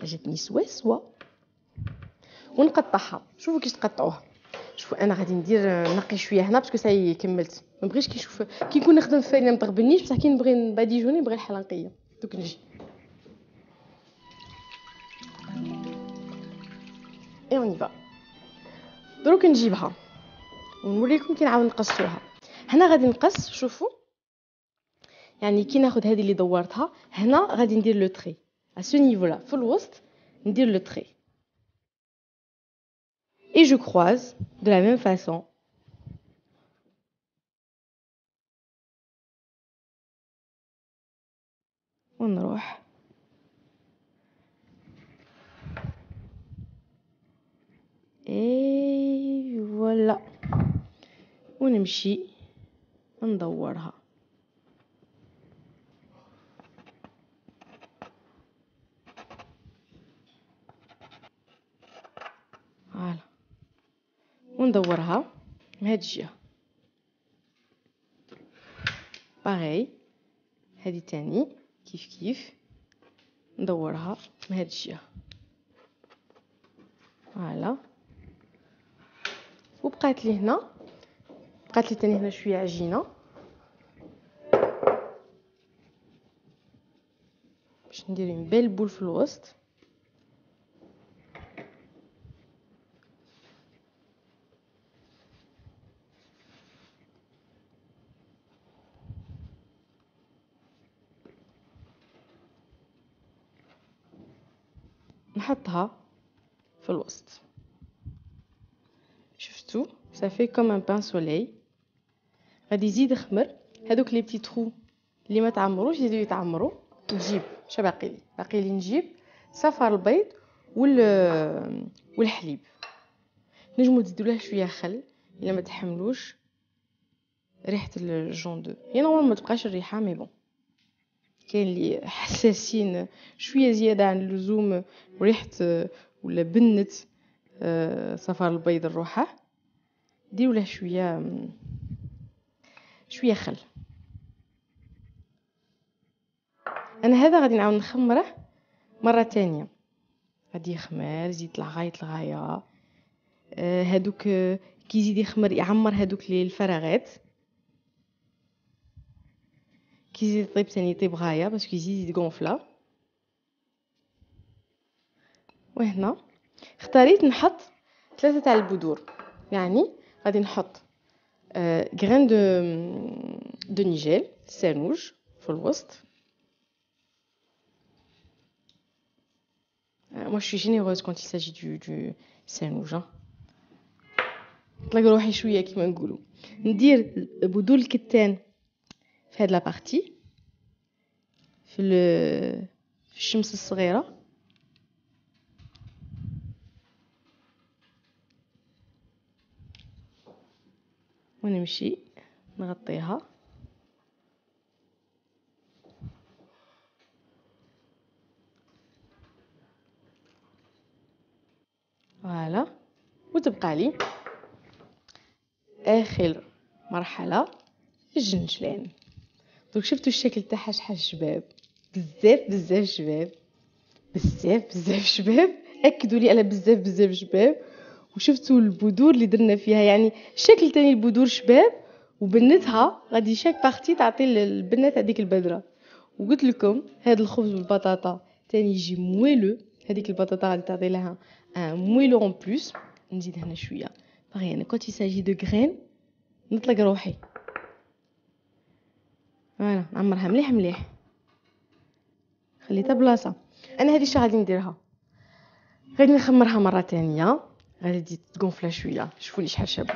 جاتني سوا ونقطعها. شوفوا كيش تقطعوها. شوفوا انا غادي ندير نقي شويه هنا باسكو ساي كملت، ما بغيتش كي نشوف كي نكون نخدم في فرينه ما تغبنيش، بصح كي نبغي نباديجوني نبغي الحاله نقيه. دوك نجي اي اون يفا. دروك نجيبها ونوريكم كي نعاود نقصوها. هنا غادي نقص، شوفوا يعني كي ناخذ هذه اللي دورتها هنا غادي ندير لو تري à ce niveau là في الوسط، ندير لو تري et je croise de la même façon. ونروح اي فوالا ونمشي ندورها. فوالا وندورها من هاد الجهه باغي. هذه تاني كيف ندورها من هاد الجهه. فوالا وبقات لي هنا، بقات لي تاني هنا شويه عجينه باش ندير اون بيل بول في الوسط. نحطها في الوسط. شفتوا صافي كوم ان بان سولي. غادي يزيد خمر هذوك لي بتي ترو اللي ما تعمروش يزيدوا يتعمروا. نجيب شا باقي لي نجيب صفار البيض والحليب. نجمو تزيدوا له شويه خل الا ما تحملوش ريحه الجون دو. هي نورمال ما تبقاش الريحه مي بون، كاين اللي حساسين شويه زياده عن اللزوم وريحه ولا بنت صفار البيض الروحه، ديروا له شويه خل. انا هذا غادي نعاود نخمره مره تانية، غادي يخمر يزيد لغايه هادوك كي يزيد يخمر يعمر هادوك لي الفراغات، كي يزيد يطيب ثاني يطيب غايه باش يزيد يغونفلا. وهنا اختاريت نحط 3 تاع البذور، يعني غادي نحط غران دو نيجيل سانوج في الوسط. moi je suis généreuse quand il s'agit du سانوج. نطلق روحي شويه كيما نقولوا. ندير بذور الكتان في هاد لابارتي في الشمس الصغيره، ونمشي نغطيها. فوالا، وتبقى لي اخر مرحله الجنجلان. دونك شفتوا الشكل تاعها شحال شباب، بزاف بزاف شباب، بزاف بزاف شباب، اكدوا لي على بزاف بزاف شباب. وشفتوا البذور اللي درنا فيها، يعني الشكل تاني البذور شباب، وبنتها غادي شاك بارتي تعطي البنات هذيك البذره. وقلت لكم هذا الخبز بالبطاطا تاني يجي مويلو، هذيك البطاطا غادي تعطي لها ان مويلو اون بلوس. نزيد هنا شويه باغي انا كنت يساجي دو غرين نطلق روحي. فوالا نعمرها مليح مليح، خليتها بلاصه. انا هذه الشي غادي نديرها، غادي نخمرها مره تانية، غادي تزيد تقونفلا شويه. شوفوا لي شحال شابه،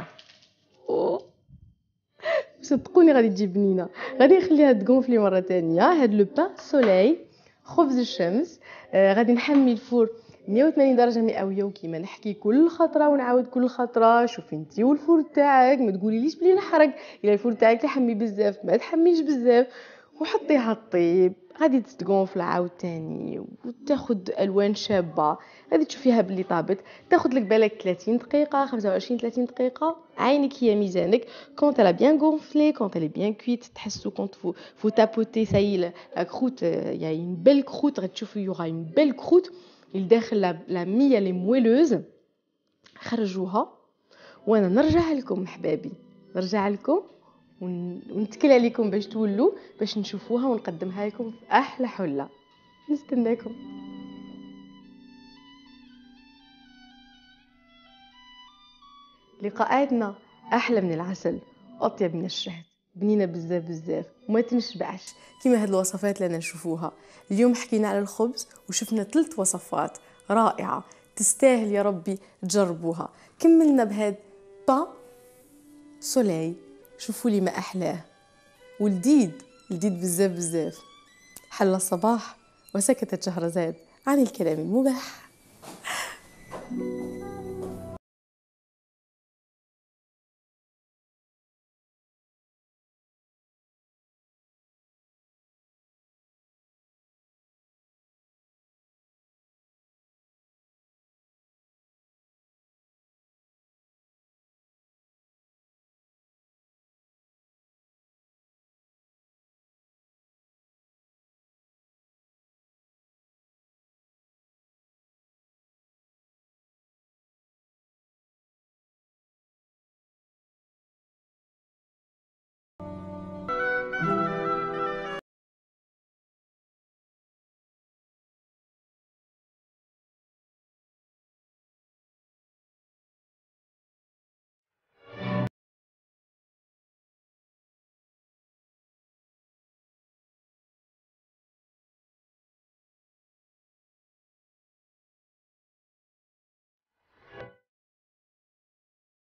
صدقوني غادي تجي بنينه. غادي نخليها تقونفلي مره تانية. هاد لو بان سوليي خبز الشمس، غادي نحمي الفور 180 درجه مئويه. وكيما نحكي كل خطره ونعاود كل خطره، شوفي انتي والفور تاعك، ما تقوليليش بلي نحرق. الا الفور تاعك يحمي بزاف ما تحميش بزاف، وحطيها طيب. غادي تتقونفل عاود تاني وتاخد الوان شابه. غادي تشوفيها بلي طابت، تاخد لك بالك 30 دقيقه 25 30 دقيقه. عينك هي ميزانك. quand elle a bien gonflé, quand elle est bien cuite, تحسوا quand vous tapotez ça y est la croûte, il y a une belle croûte. غتشوفوا il y aura une belle croûte. الداخل la mie elle est moelleuse. خرجوها وانا نرجع لكم حبابي، نرجع لكم ونتكل عليكم باش تولوا، باش نشوفوها ونقدمها لكم في احلى حله. نستناكم. لقاءاتنا احلى من العسل، اطيب من الشهد، بنينه بزاف بزاف وما تنشبعش كيما هاد الوصفات اللي نشوفوها اليوم. حكينا على الخبز وشفنا 3 وصفات رائعه تستاهل يا ربي تجربوها. كملنا بهاد با سولي، شوفوا لي ما احلاه، والجديد الجديد بزاف بزاف. حل الصباح وسكتت شهرزاد عن الكلام المباح.